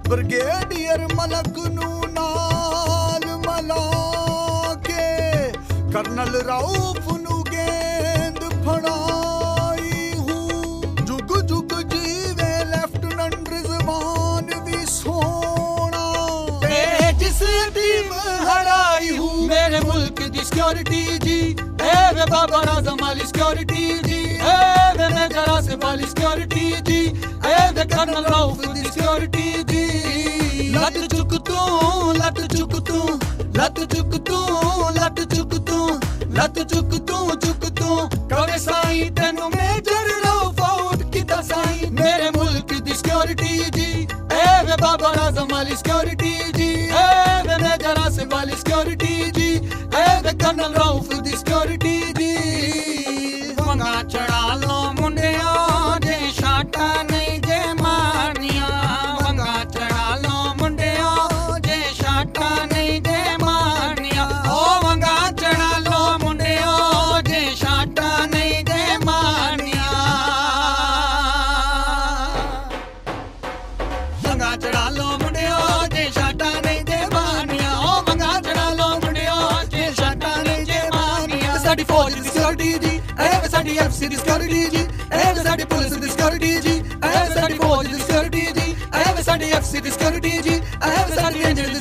Brigadier ਮਲਕ ਨੂੰ ਨਾਲ ਮਿਲਾ ਕੇ ਕਰਨਲ ਰਾਊਫ ਨੂੰ ਗੇਂਦ ਫੜਾਈ ਹੂੰ। ਜੁਗ ਜੁਗ ਜੀਵੇ ਲੈਫਟੀਨੈਂਟ ਰਿਜ਼ਵਾਨ ਵੀ ਸੋਹਣਾ ਤੇ ਜਿਸ ਟੀਮ ਹਰਾਈ ਹੂੰ। मेरे मुल्क दी सिक्योरिटी जी, ए वे बाबर आजम वाली सिक्योरिटी जी, ए वे मेजर आसिफ वाली सिक्योरिटी जी, ए वे कर्नल राउफ दी सिक्योरिटी जी। लत चुक तू, लत चुक तू, लत चुक तू, लत चुक तू, लत चुक तू, चुक तू करे साई तेनू मेजर राउफ आउट किदा साई। मेरे मुल्क दी सिक्योरिटी जी, ए वे बाबर आजम वाली सिक्योरिटी जी, ए वे मेजर आसिफ वाली सिक्योरिटी जी, ए वे कर्नल राउफ दी सिक्योरिटी जी। वंगा चढ़ा लो मुंडिया जे शाटा नहीं जे मारनिया, वंगा चढ़ा लो मुंडिया जे शाटा नहीं जे मारनिया, ओ वंगा चढ़ा लो मुंडिया जे शाटा नहीं जे मारनिया। वंगा चढ़ा लो मुंडिया जे शाटा नहीं जे मारनिया, ओ वंगा चढ़ा लो मुंडिया जे शाटा नहीं जे मारनिया। साडी फौज दी सिक्योरिटी जी, ए वे साडी एफसी दी सिक्योरिटी जी, ए वे साडी पुलिस दी सिक्योरिटी जी, ए वे साडी फौज दी सिक्योरिटी जी, ए वे साडी एफसी दी सिक्योरिटी जी, ए वे साडी एनजे दी